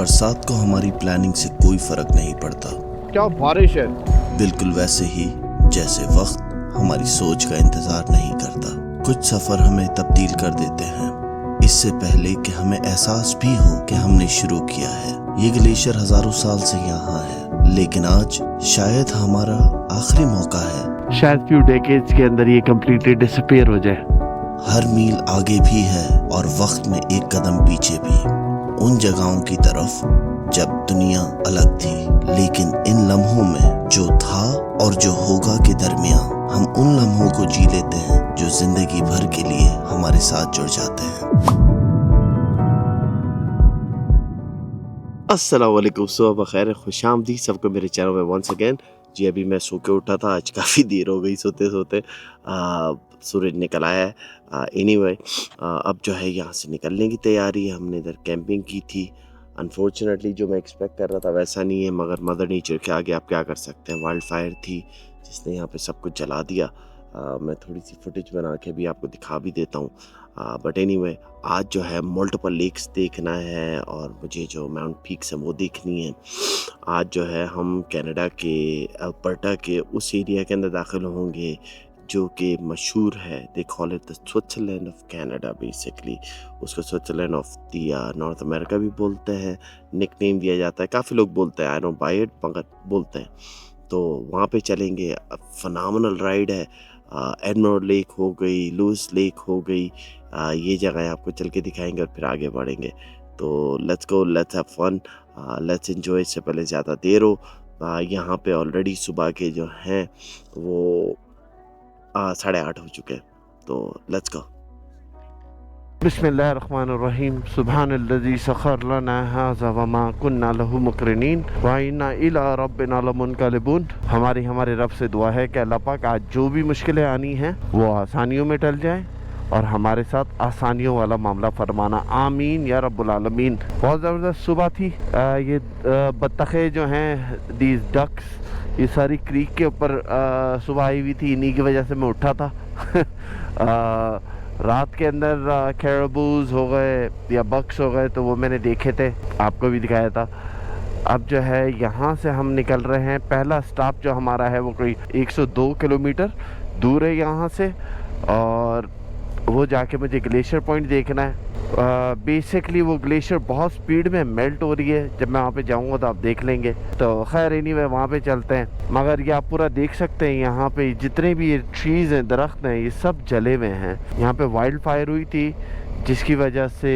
बरसात को हमारी प्लानिंग से कोई फर्क नहीं पड़ता। क्या बारिश है। बिल्कुल वैसे ही जैसे वक्त हमारी सोच का इंतजार नहीं करता। कुछ सफर हमें तब्दील कर देते हैं इससे पहले कि हमें एहसास भी हो कि हमने शुरू किया है। ये ग्लेशियर हजारों साल से यहाँ है, लेकिन आज शायद हमारा आखिरी मौका है। शायद फ्यू डेकेड्स के अंदर ये कंप्लीटली डिसअपीयर हो जाए। हर मील आगे भी है और वक्त में एक कदम पीछे भी, उन जगहों की तरफ जब दुनिया अलग थी। लेकिन इन लम्हों में जो था और जो होगा के दरमियान हम उन लम्हों को जी लेते हैं जो जिंदगी भर के लिए हमारे साथ जुड़ जाते हैं। अस्सलाम वालेकुम, सुबह बखैर, खुशामदीद सबको मेरे चैनल में वंस अगेन। जी अभी मैं सो के उठा था, आज काफ़ी देर हो गई सोते सोते। सूरज निकल आया है। एनीवे अब जो है यहाँ से निकलने की तैयारी है। हमने इधर कैंपिंग की थी। अनफॉर्चुनेटली जो मैं एक्सपेक्ट कर रहा था वैसा नहीं है, मगर मदर नेचर के आगे आप क्या कर सकते हैं। वाइल्ड फायर थी जिसने यहाँ पे सब कुछ जला दिया। मैं थोड़ी सी फुटेज बना के भी आपको दिखा भी देता हूँ। बट एनीवे आज जो है मल्टीपल लेक्स देखना है और मुझे जो माउंट पीक्स है वो देखनी है। आज जो है हम कनाडा के अल्बर्टा के उस एरिया के अंदर दाखिल होंगे जो कि मशहूर है। They call it the Switzerland of Canada. Basically उसको Switzerland of the North America भी बोलते हैं, निक नेम दिया जाता है। काफ़ी लोग बोलते हैं, आई डोंट बाय इट, मगर बोलते हैं। तो वहाँ पे चलेंगे। फनामिनल राइड है। एडमंड लेक हो गई, लुइस लेक हो गई, ये जगह आपको चल के दिखाएंगे और फिर आगे बढ़ेंगे। तो let's go, let's have fun, let's enjoy. इससे पहले ज़्यादा देर हो, यहाँ पे ऑलरेडी सुबह के जो हैं वो 8:30 हो चुके हैं। तो लेट्स गो। बिस्मिल्लाहिर्रहमानिर्रहीम। सुब्हानल्लज़ी सख़र लना हाज़ा वमा कुन्ना लहू मुक़रिनीन व इन्ना इला रब्बिना लमुनक़लिबून। हमारे रब से दुआ है कि अल्लाह पाक आज जो भी मुश्किलें आनी हैं वो आसानियों में टल जाए और हमारे साथ आसानियों वाला मामला फरमाना, आमीन या रब्बुल आलमीन। बहुत ज़बरदस्त सुबह थी। ये बत्तखें जो हैं, दीज डक्स, ये सारी क्रीक के ऊपर सुबह आई हुई थी। इन्हीं की वजह से मैं उठा था। रात के अंदर कैरबूज हो गए या बक्स हो गए तो वो मैंने देखे थे, आपको भी दिखाया था। अब जो है यहाँ से हम निकल रहे हैं। पहला स्टॉप जो हमारा है वो कोई 102 किलोमीटर दूर है यहाँ से, और वो जाके मुझे ग्लेशियर पॉइंट देखना है। बेसिकली वो ग्लेशियर बहुत स्पीड में मेल्ट हो रही है। जब मैं वहाँ पे जाऊँगा तो आप देख लेंगे। तो खैर एनीवे वहाँ पे चलते हैं। मगर ये आप पूरा देख सकते हैं, यहाँ पे जितने भी ये ट्रीज़ हैं, दरख्त हैं, ये सब जले हुए हैं। यहाँ पे वाइल्ड फायर हुई थी जिसकी वजह से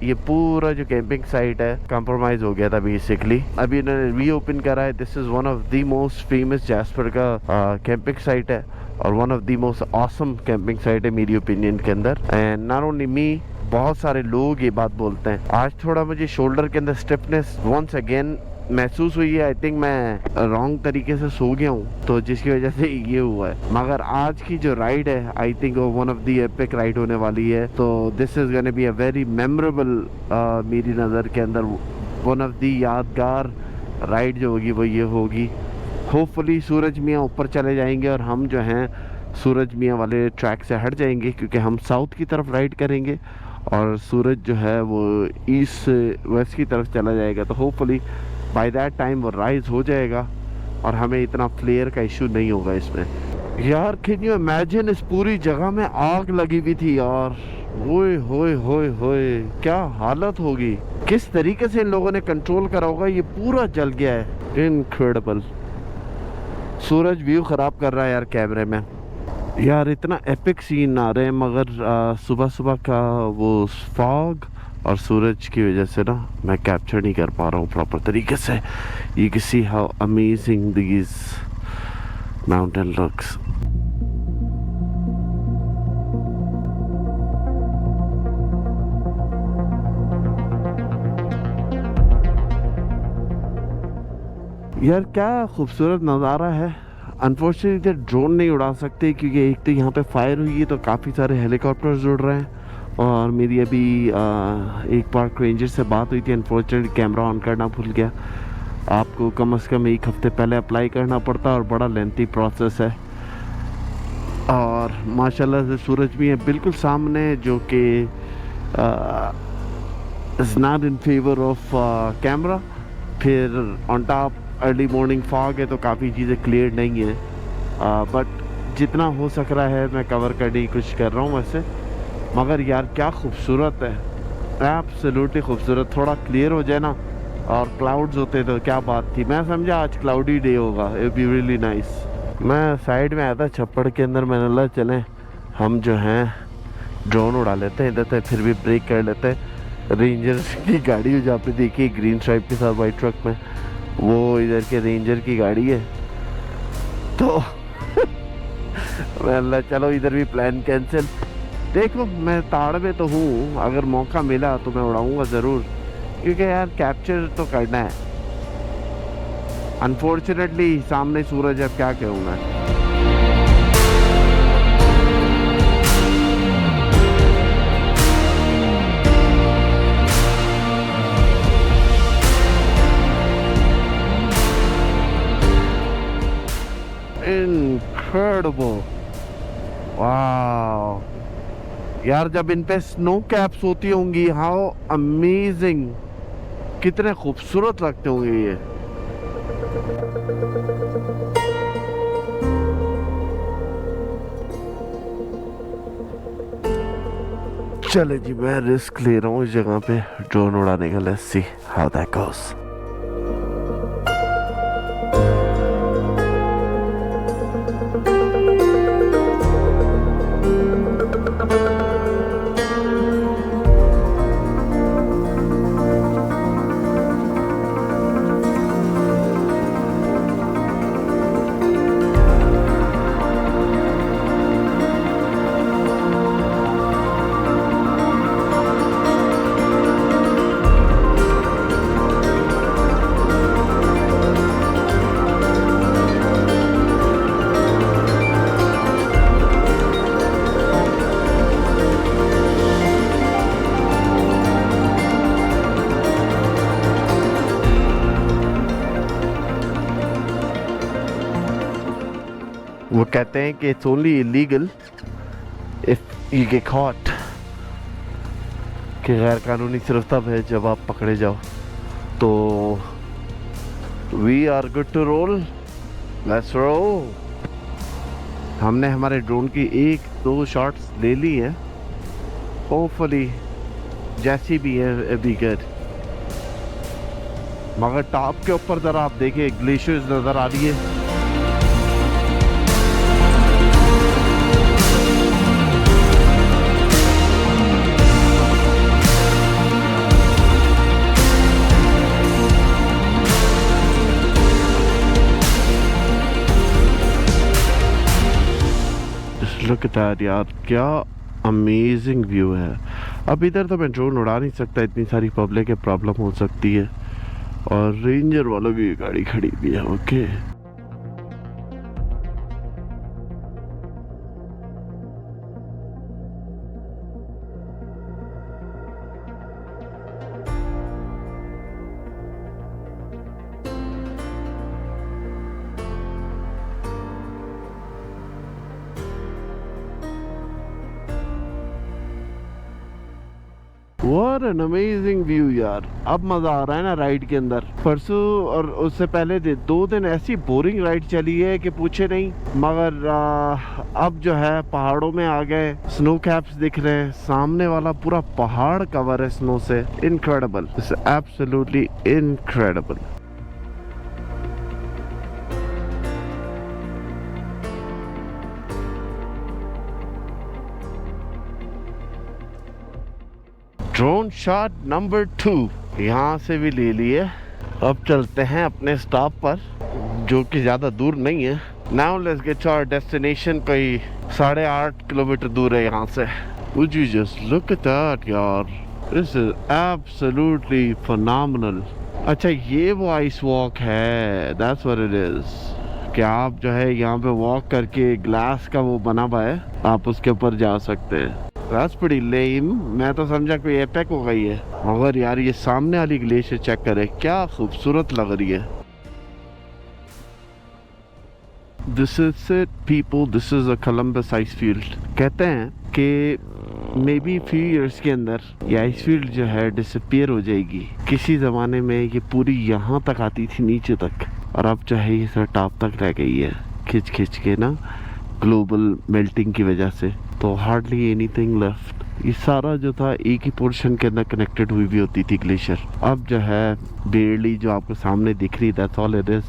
ये पूरा जो कैंपिंग साइट है कंप्रोमाइज़ हो गया था बेसिकली। अभी इन्होंने रीओपन करा है। This is one of the most famous jasper का कैंपिंग साइट है और one of the most awesome camping site है मेरी ओपिनियन के अंदर। एंड नॉट ओनली मी, बहुत सारे लोग ये बात बोलते हैं। आज थोड़ा मुझे शोल्डर के अंदर स्टिफनेस वंस अगेन महसूस हुई है। आई थिंक मैं रॉन्ग तरीके से सो गया हूँ तो जिसकी वजह से ये हुआ है। मगर आज की जो राइड है आई थिंक वो one of the epic ride होने वाली है। तो this is gonna be a very memorable, मेरी नज़र के अंदर वन ऑफ द यादगार राइड जो होगी वो ये होगी। होपफुली सूरज मियाँ ऊपर चले जाएंगे और हम जो हैं सूरज मियाँ वाले ट्रैक से हट जाएंगे, क्योंकि हम साउथ की तरफ राइड करेंगे और सूरज जो है वो ईस्ट से वेस्ट की तरफ चला जाएगा। तो होपफुली बाय दैट टाइम वो राइज हो जाएगा और हमें इतना फ्लेयर का इशू नहीं होगा इसमें। यार कैन यू इमेजिन, इस पूरी जगह में आग लगी हुई थी यार। ओए होए होए होए, क्या हालत होगी। किस तरीके से इन लोगों ने कंट्रोल करा होगा। ये पूरा जल गया है। इनक्रेडिबल। सूरज व्यू ख़राब कर रहा है यार कैमरे में। यार इतना एपिक सीन आ रहे हैं, मगर सुबह सुबह का वो फॉग और सूरज की वजह से ना मैं कैप्चर नहीं कर पा रहा हूँ प्रॉपर तरीके से। You can see how amazing these mountain looks. यार क्या खूबसूरत नज़ारा है। अनफॉर्चुनेटली ड्रोन नहीं उड़ा सकते क्योंकि एक तो यहाँ पे फायर हुई है तो काफ़ी सारे हेलीकॉप्टर्स उड़ रहे हैं। और मेरी अभी एक पार्क रेंजर से बात हुई थी। अनफॉर्चुनेटली कैमरा ऑन करना भूल गया। आपको कम से कम 1 हफ्ते पहले अप्लाई करना पड़ता है और बड़ा लेंथी प्रोसेस है। और माशाल्लाह से सूरज भी है बिल्कुल सामने, जो कि is not in favour of camera. फिर on top early morning fog है तो काफ़ी चीज़ें क्लियर नहीं है, बट जितना हो सक रहा है मैं कवर करने की कोशिश कर रहा हूँ वैसे। मगर यार क्या खूबसूरत है, एब्सोल्युटली खूबसूरत। थोड़ा क्लियर हो जाए ना और क्लाउड्स होते तो क्या बात थी। मैं समझा आज क्लाउडी डे होगा, इट बी रियली नाइस। मैं साइड में आया था छप्पड़ के अंदर, मैंने बोला चलें हम जो हैं ड्रोन उड़ा लेते हैं इधर से, फिर भी ब्रेक कर लेते हैं। रेंजर्स की गाड़ी हो जहाँ पे देखिए ग्रीन स्ट्राइप के साथ वाइट ट्रक में, वो इधर के रेंजर की गाड़ी है। तो मैं चलो इधर भी प्लान कैंसिल। देखो मैं ताड़ में तो हूँ, अगर मौका मिला तो मैं उड़ाऊँगा ज़रूर, क्योंकि यार कैप्चर तो करना है। अनफॉर्चुनेटली सामने सूरज, अब क्या कहूँ मैं। Incredible, wow यार, जब इन पे स्नो कैप्स होती होंगी, हाउ अमेजिंग, कितने खूबसूरत लगते होंगे ये। चले जी, मैं रिस्क ले रहा हूँ इस जगह पे ड्रोन उड़ाने का। Let's see how that goes. वो कहते हैं कि it's only illegal if you get caught, कि गैर कानूनी सिर्फ तब है जब आप पकड़े जाओ। तो we are good to roll, let's roll. हमने हमारे ड्रोन की 1-2 शॉट्स ले ली हैं, होपफुली जैसी भी है बी गुड। मगर टॉप के ऊपर ज़रा आप देखिए ग्लेशियर्स नज़र आ रही है। लुक एट दैट यार, क्या अमेजिंग व्यू है। अब इधर तो मैं ड्रोन उड़ा नहीं सकता, इतनी सारी पब्लिक है, प्रॉब्लम हो सकती है। और रेंजर वालों की गाड़ी खड़ी भी है। Okay What an amazing view यार। अब मज़ा आ रहा है ना राइड के अंदर। परसों और उससे पहले 2 दिन ऐसी बोरिंग राइड चली है कि पूछे नहीं। मगर अब जो है पहाड़ों में आ गए, स्नो कैप्स दिख रहे हैं, सामने वाला पूरा पहाड़ कवर है स्नो से। Incredible, it's absolutely incredible. Drone shot number 2 यहाँ से भी ले लिए। अब चलते हैं अपने स्टॉप पर, जो कि ज़्यादा दूर नहीं है। Now let's get to our destination. कोई 8.5 किलोमीटर दूर है यहाँ से। Would you just look at that यार, this is absolutely phenomenal। अच्छा ये वो आइस वॉक है, that's what it is। कि आप जो है यहाँ पे वॉक करके ग्लास का वो बना हुआ है, आप उसके ऊपर जा सकते हैं। That's pretty lame। मैं तो समझा कोई एपेक हो गई है। मगर यार ये सामने वाली ग्लेशियर चेक करे, क्या खूबसूरत लग रही है। This is it people, this is a Columbus ice field। कहते हैं कि मे बी फ्यू ईयर्स के अंदर ये आइस फील्ड जो है डिसअपियर हो जाएगी। किसी ज़माने में ये पूरी यहाँ तक आती थी नीचे तक, और अब जो है ये सर टॉप तक रह गई है खिंच खिंच के ना, ग्लोबल मेल्टिंग की वजह से। तो हार्डली एनीथिंग लेफ्ट। ये सारा जो था एक ही पोर्शन के अंदर कनेक्टेड हुई भी होती थी ग्लेशियर। अब जो है बेरली जो आपको सामने दिख रही, that's all it is.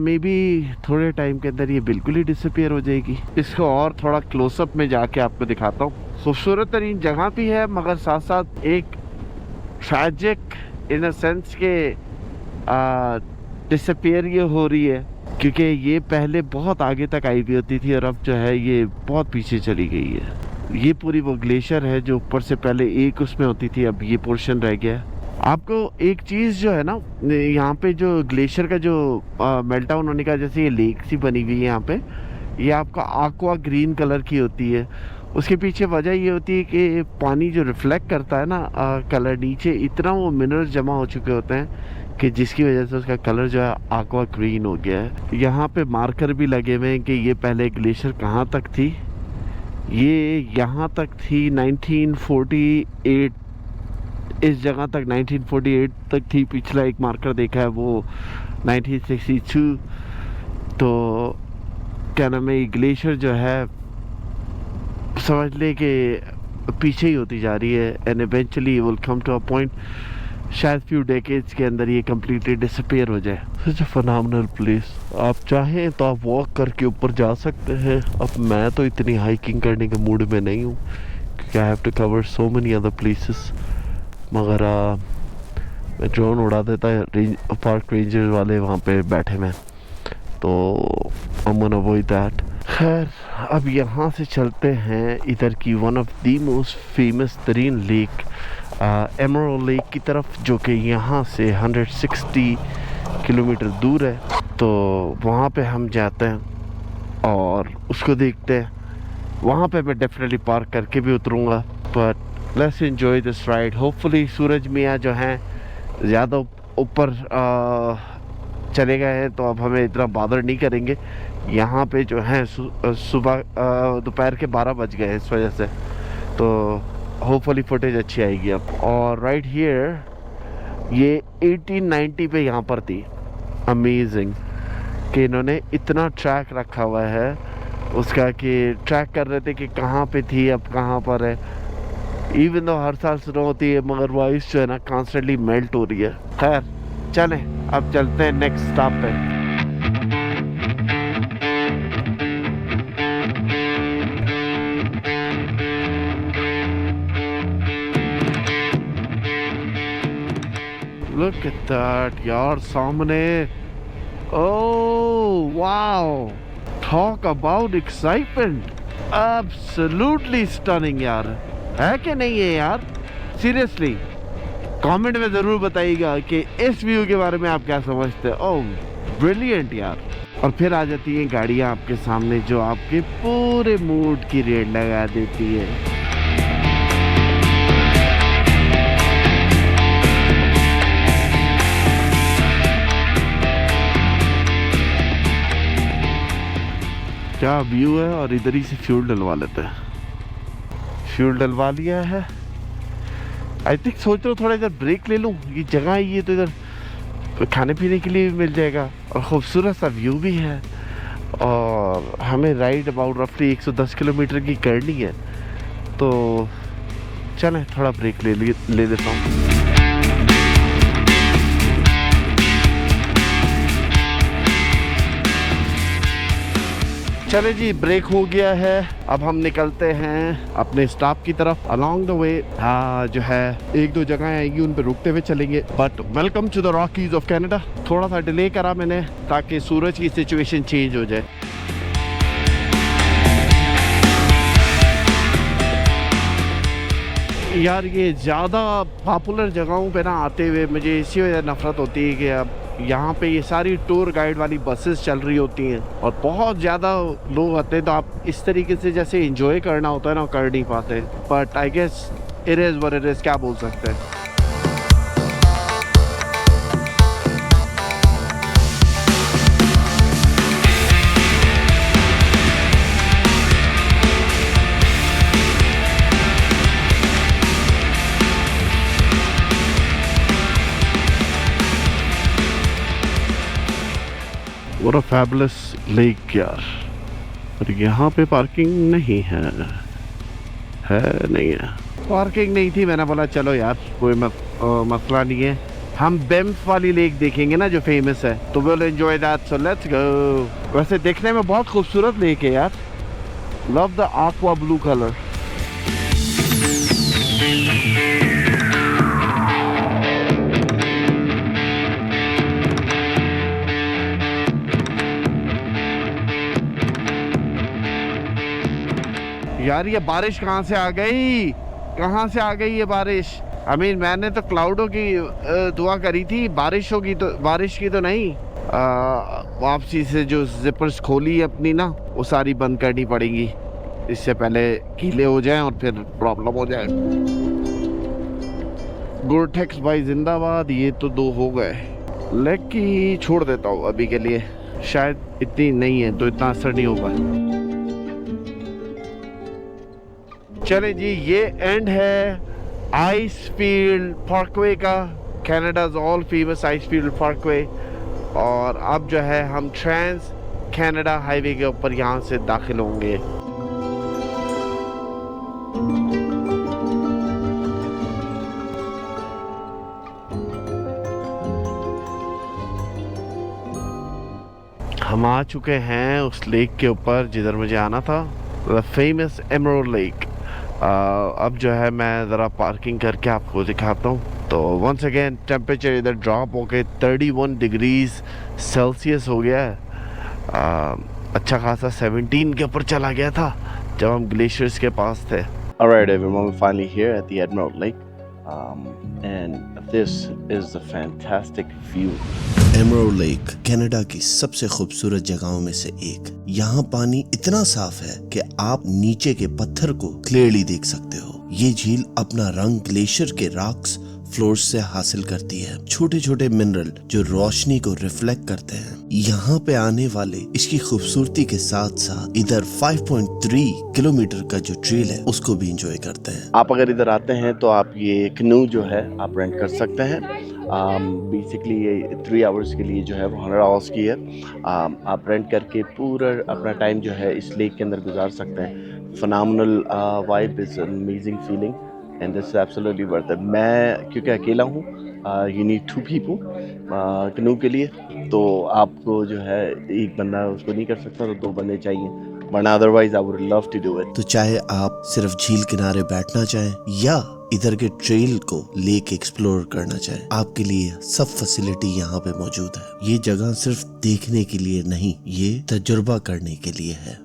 May be थोड़े टाइम के अंदर ये बिल्कुल ही डिसअपियर हो जाएगी। इसको और थोड़ा क्लोजअप में जाके आपको दिखाता हूँ। खूबसूरत तरीन जगह भी है, मगर साथ साथ एक ट्रैजिक इन अ सेंस के डिसअपियर ये हो रही है, क्योंकि ये पहले बहुत आगे तक आई हुई होती थी और अब जो है ये बहुत पीछे चली गई है। ये पूरी वो ग्लेशियर है जो ऊपर से पहले एक उसमें होती थी, अब ये पोर्शन रह गया है। आपको एक चीज़ जो है ना, यहाँ पे जो ग्लेशियर का जो मेल्ट डाउन होने का, जैसे ये लेक सी बनी हुई है यहाँ पे, ये आपका aqua ग्रीन कलर की होती है। उसके पीछे वजह ये होती है कि पानी जो रिफ्लेक्ट करता है ना कलर, नीचे इतना वो मिनरल्स जमा हो चुके होते हैं कि जिसकी वजह से उसका कलर जो है aqua ग्रीन हो गया है। यहाँ पे मार्कर भी लगे हुए हैं कि ये पहले ग्लेशियर कहाँ तक थी। ये यहाँ तक थी 1948, इस जगह तक 1948 तक थी। पिछला एक मार्कर देखा है वो 1962। तो क्या नाम है, ग्लेशियर जो है समझ ले कि पीछे ही होती जा रही है, and eventually will come to a point, शायद फ्यू डेकेड्स के अंदर ये कम्प्लीटली डिसअपियर हो जाए। Such a phenomenal place. आप चाहें तो आप वॉक करके ऊपर जा सकते हैं। अब मैं तो इतनी हाइकिंग करने के मूड में नहीं हूँ, क्योंकि I have to cover so many other places. मगर मैं ड्रोन उड़ा देता है, पार्क रेंजर वाले वहाँ पे बैठे में, तो I'm gonna avoid that। खैर, अब यहाँ से चलते हैं इधर की one of the most famous तरीन लेक, एमरल्ड लेक की तरफ, जो कि यहाँ से 160 किलोमीटर दूर है। तो वहाँ पे हम जाते हैं और उसको देखते हैं। वहाँ पे मैं डेफिनेटली पार्क करके भी उतरूँगा, but let's enjoy this ride. Hopefully Suraj मियाँ जो हैं ज़्यादा ऊपर चले गए हैं, तो अब हमें इतना बादर नहीं करेंगे। यहाँ पे जो है सुबह दोपहर के 12 बज गए इस वजह से, तो होपफुली फुटेज अच्छी आएगी अब। और राइट हियर ये 1890 पे यहाँ पर थी। अमेजिंग कि इन्होंने इतना ट्रैक रखा हुआ है उसका, कि ट्रैक कर रहे थे कि कहाँ पे थी, अब कहाँ पर है। इवन दो हर साल स्नो होती है, मगर वो आइस जो है ना कॉन्स्टेंटली मेल्ट हो रही है। खैर चलें, अब चलते हैं नेक्स्ट स्टॉप पे। Look at that यार सामने। Oh wow, talk about excitement, absolutely stunning यार, है कि नहीं है यार? सीरियसली कमेंट में ज़रूर बताइएगा कि इस व्यू के बारे में आप क्या समझते हैं। ओह ब्रिलियंट यार। और फिर आ जाती हैं गाड़ियाँ आपके सामने जो आपके पूरे मूड की रेड लगा देती है। क्या व्यू है। और इधर ही से फ्यूल डलवा लेते हैं। फ्यूल डलवा लिया है। आई थिंक सोच रहा हूँ थोड़ा इधर ब्रेक ले लूँ, ये जगह ही है तो इधर खाने पीने के लिए भी मिल जाएगा और ख़ूबसूरत सा व्यू भी है। और हमें राइड अबाउट रफली 110 किलोमीटर की करनी है, तो चलें थोड़ा ब्रेक ले लेता हूँ। चले जी, ब्रेक हो गया है। अब हम निकलते हैं अपने स्टॉप की तरफ। अलोंग द वे जो है एक दो जगह आएंगी, उन पे रुकते हुए चलेंगे। But welcome to the Rockies of Canada. थोड़ा सा डिले करा मैंने ताकि सूरज की सिचुएशन चेंज हो जाए। यार ये ज़्यादा पॉपुलर जगहों पे ना आते हुए मुझे इसी वजह नफरत होती है कि अब यहाँ पे ये सारी टूर गाइड वाली बसेस चल रही होती हैं और बहुत ज़्यादा लोग आते हैं, तो आप इस तरीके से जैसे एंजॉय करना होता है ना, कर नहीं पाते। But I guess it is what it is, क्या बोल सकते हैं। What a fabulous lake यार। और यहाँ पे पार्किंग नहीं है नहीं है। पार्किंग नहीं थी, मैंने बोला चलो यार कोई मसला नहीं है, हम बेम्स वाली लेक देखेंगे ना जो फेमस है, तो will enjoy that, so let's go. वैसे देखने में बहुत खूबसूरत लेक है यार, love the aqua blue color। यार ये बारिश कहाँ से आ गई, कहाँ से आ गई ये बारिश? मैंने तो क्लाउडों की दुआ करी थी, बारिश होगी तो, बारिश की तो नहीं। वापसी से जो जिपर्स खोली अपनी ना, वो सारी बंद करनी पड़ेंगी, इससे पहले गीले हो जाएं और फिर प्रॉब्लम हो जाए। गोरटेक्स भाई जिंदाबाद। ये तो 2 हो गए, लेग की छोड़ देता हूँ अभी के लिए, शायद इतनी नहीं है तो इतना असर नहीं होगा। चले जी, ये एंड है आइसफील्ड पार्कवे का, कनाडा's ऑल फेमस आइसफील्ड पार्कवे। और अब जो है हम ट्रांस कनाडा हाईवे के ऊपर यहाँ से दाखिल होंगे। हम आ चुके हैं उस लेक के ऊपर जिधर मुझे आना था, द फेमस एमराल्ड लेक। अब जो है मैं ज़रा पार्किंग करके आपको दिखाता हूँ। तो वंस अगेन टेम्परेचर इधर ड्रॉप हो के 31 डिग्रीज सेल्सियस हो गया है। अच्छा खासा 17 के ऊपर चला गया था जब हम ग्लेशियर्स के पास थे। Alright everyone, we're finally here at the Emerald Lake, and this is the fantastic view. Emerald lake Canada की सबसे खूबसूरत जगहों में से एक। यहाँ पानी इतना साफ है कि आप नीचे के पत्थर को क्लियरली देख सकते हो। ये झील अपना रंग ग्लेशियर के रॉक्स फ्लोर्स से हासिल करती है, छोटे छोटे मिनरल जो रोशनी को रिफ्लेक्ट करते हैं। यहाँ पे आने वाले इसकी खूबसूरती के साथ साथ इधर 5.3 किलोमीटर का जो ट्रेल है उसको भी इंजॉय करते हैं। आप अगर इधर आते हैं तो आप ये कनू जो है आप रेंट कर सकते हैं। बेसिकली ये 3 आवर्स के लिए जो है वो 100 आवर्स की है। आप रेंट करके पूरा अपना टाइम जो है इस लेक के अंदर गुजार सकते हैं। Phenomenal vibe is amazing feeling and this is absolutely worth it. मैं क्योंकि अकेला हूँ, यू नीड 2 पीपल कनू के लिए, तो आपको जो है एक बंदा उसको नहीं कर सकता, तो 2 बंदे चाहिए, वरना otherwise I would love to do it. तो चाहे आप सिर्फ झील किनारे बैठना चाहें या इधर के ट्रेल को लेक एक्सप्लोर करना चाहें, आपके लिए सब फैसिलिटी यहाँ पे मौजूद है। ये जगह सिर्फ देखने के लिए नहीं, ये तजुर्बा करने के लिए है।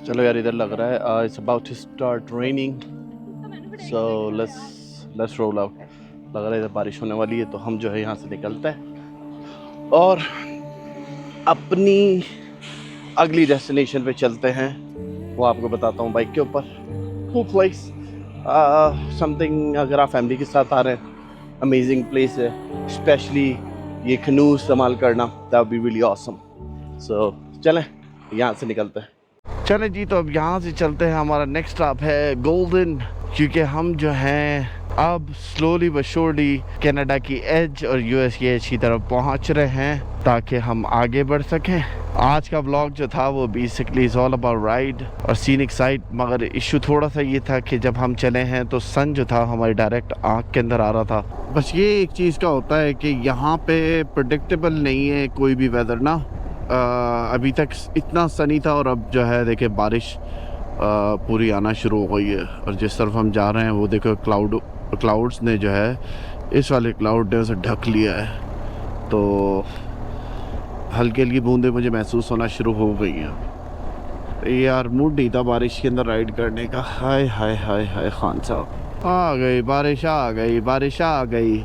चलो यार, इधर लग रहा है it's about to start raining, so let's roll out. लग रहा है इधर बारिश होने वाली है, तो हम जो है यहाँ से निकलते हैं और अपनी अगली डेस्टिनेशन पे चलते हैं। वो आपको बताता हूँ बाइक के ऊपर। वो प्लेस समथिंग, अगर आप फैमिली के साथ आ रहे हैं, अमेजिंग प्लेस है, स्पेशली ये कनू इस्तेमाल करना, that would be really awesome. So चलें यहाँ से निकलते हैं। चलें जी, तो अब यहाँ से चलते हैं। हमारा नेक्स्ट स्टॉप है गोल्डन, क्योंकि हम जो हैं अब स्लोली बट श्योरली कनाडा की एज और यूएस की एज की तरफ पहुँच रहे हैं ताकि हम आगे बढ़ सकें। आज का व्लॉग जो था वो basically is all about ride और सीनिक साइड, मगर इशू थोड़ा सा ये था कि जब हम चले हैं तो सन जो था हमारी डायरेक्ट आँख के अंदर आ रहा था। बस ये एक चीज़ का होता है कि यहाँ पे प्रेडिक्टेबल नहीं है कोई भी वेदर ना। अभी तक इतना सनी था और अब जो है देखे बारिश पूरी आना शुरू हो गई है। और जिस तरफ हम जा रहे हैं वो देखो क्लाउड्स ने जो है, इस वाले क्लाउड ने उसे ढक लिया है, तो हल्की हल्की बूंदें मुझे महसूस होना शुरू हो गई हैं। यार मूड नहीं था बारिश के अंदर राइड करने का। हाय हाय हाय हाय खान साहब, आ गई बारिश, आ गई बारिश, आ गई,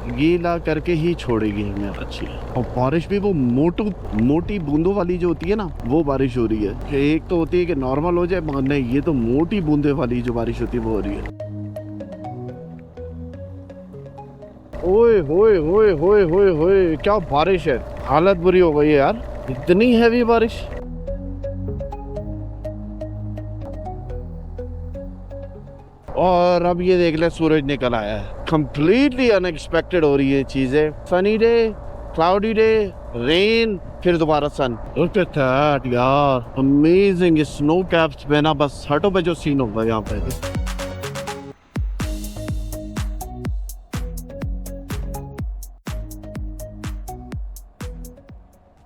गीला करके ही छोड़ेगी हमें। अच्छी और बारिश भी वो मोटी बूंदों वाली जो होती है ना, वो बारिश हो रही है। एक तो होती है कि नॉर्मल हो जाए, मगर नहीं, ये तो मोटी बूंदे वाली जो बारिश होती है वो हो रही है। ओए होए होए होए होए होए, क्या बारिश है, हालत बुरी हो गई है यार, इतनी हैवी बारिश। और अब ये देख ले सूरज निकल आया है। कंप्लीटली अनएक्सपेक्टेड हो रही है चीज़ें। Sunny day, cloudy day, rain, फिर दोबारा सन। लुक एट दैट यार, अमेजिंग। ये स्नो कैप्स पे ना बस हटो पे जो सीन होगा यहाँ पे।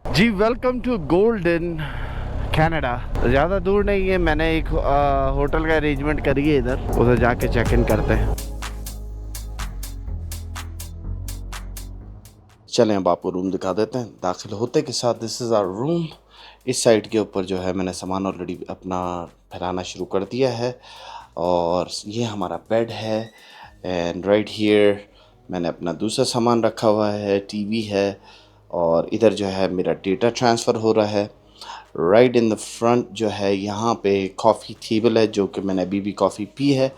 जी वेलकम टू गोल्डन कनाडा। ज़्यादा दूर नहीं है, मैंने एक होटल का अरेंजमेंट करी है इधर, उधर जाके चेक इन करते हैं। चलें अब आपको रूम दिखा देते हैं। दाखिल होते के साथ दिस इज़ आवर रूम। इस साइड के ऊपर जो है मैंने सामान ऑलरेडी अपना फैलाना शुरू कर दिया है और ये हमारा बेड है। एंड राइट हियर मैंने अपना दूसरा सामान रखा हुआ है, टीवी है और इधर जो है मेरा डेटा ट्रांसफ़र हो रहा है। राइट इन द फ्रंट जो है यहाँ पे कॉफ़ी टेबल है जो कि मैंने अभी भी कॉफ़ी पी है।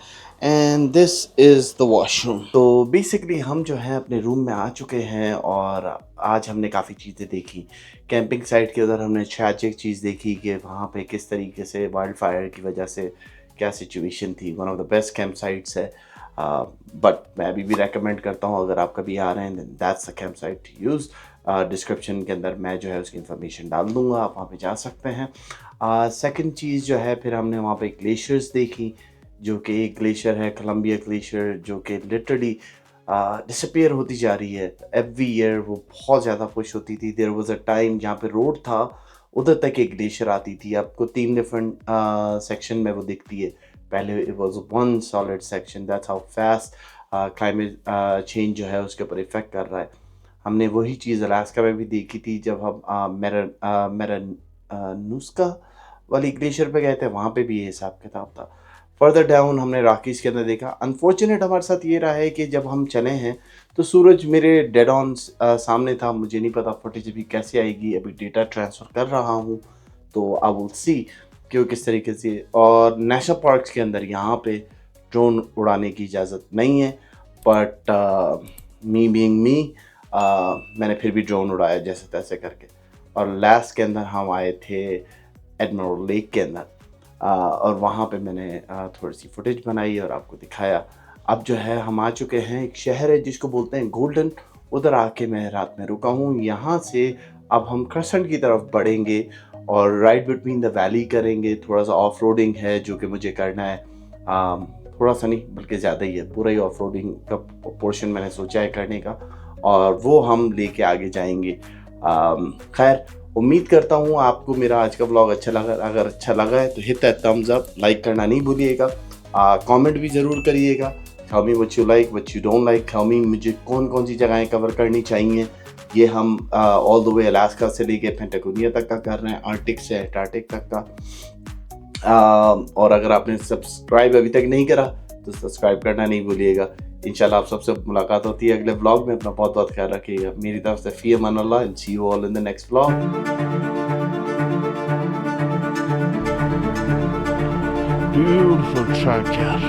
And this is the washroom. तो बेसिकली हम जो है अपने रूम में आ चुके हैं और आज हमने काफ़ी चीज़ें देखी। कैंपिंग साइट के उधर हमने ट्रैजिक चीज़ देखी कि वहाँ पे किस तरीके से वाइल्ड फायर की वजह से क्या सिचुएशन थी। One of the best camp sites है, बट मैं अभी भी रेकमेंड करता हूँ अगर आप कभी आ रहे हैं that's the camp site to use. Description के अंदर मैं जो है उसकी इन्फॉर्मेशन डाल दूँगा, आप वहाँ पे जा सकते हैं। सेकंड चीज़ जो है फिर हमने वहाँ पे ग्लेशियर्स देखी, जो कि एक ग्लेशियर है कोलंबिया ग्लेशियर जो कि लिटरली डिसअपीयर होती जा रही है। एवरी ईयर वो बहुत ज़्यादा पुश होती थी। देयर वाज अ टाइम जहाँ पे रोड था उधर तक एक ग्लेशियर आती थी। आपको 3 डिफरेंट सेक्शन में वो दिखती है। पहले it was one solid section. That's how fast climate change जो है उसके ऊपर इफेक्ट कर रहा है। हमने वही चीज़ अलास्का में भी देखी थी जब हम मेरानुस्का वाली ग्लेशियर पे गए थे, वहाँ पे भी ये हिसाब किताब था। फर्दर डाउन हमने रॉकीज़ के अंदर देखा। अनफॉर्चुनेट हमारे साथ ये रहा है कि जब हम चले हैं तो सूरज मेरे डेड ऑन सामने था। मुझे नहीं पता फुटेज अभी कैसे आएगी, अभी डेटा ट्रांसफ़र कर रहा हूँ तो आई विल सी कि वो किस तरीके से। और नेशनल पार्क्स के अंदर यहाँ पे ड्रोन उड़ाने की इजाज़त नहीं है, बट मी बीइंग मी मैंने फिर भी ड्रोन उड़ाया जैसे तैसे करके। और लास्ट के अंदर हम आए थे एडमिरल लेक के अंदर, और वहाँ पे मैंने थोड़ी सी फुटेज बनाई और आपको दिखाया। अब जो है हम आ चुके हैं, एक शहर है जिसको बोलते हैं गोल्डन, उधर आके मैं रात में रुका हूँ। यहाँ से अब हम क्रेसेंट की तरफ बढ़ेंगे और राइड बिटवीन द वैली करेंगे। थोड़ा सा ऑफ रोडिंग है जो कि मुझे करना है, थोड़ा सा नहीं बल्कि ज़्यादा ही है, पूरा ही ऑफ रोडिंग का पोर्शन मैंने सोचा है करने का और वो हम लेके आगे जाएंगे। खैर उम्मीद करता हूँ आपको मेरा आज का व्लॉग अच्छा लगा। अगर अच्छा लगा है तो hit that thumbs up, like करना नहीं भूलिएगा, कमेंट भी ज़रूर करिएगा। Tell me what you like, what you don't like. Tell me मुझे कौन कौन सी जगहें कवर करनी चाहिए। ये हम ऑल द वे अलास्का से लेके पेंटागोनिया तक का कर रहे हैं, आर्टिक से अंटार्कटिक तक का। और अगर आपने सब्सक्राइब अभी तक नहीं करा तो सब्सक्राइब करना नहीं भूलिएगा। इंशाल्लाह आप सबसे मुलाकात होती है अगले व्लॉग में। अपना बहुत बहुत ख्याल रखिएगा। मेरी तरफ से फी अमान अल्लाह and see you all in the next vlog. Beautiful track, यार।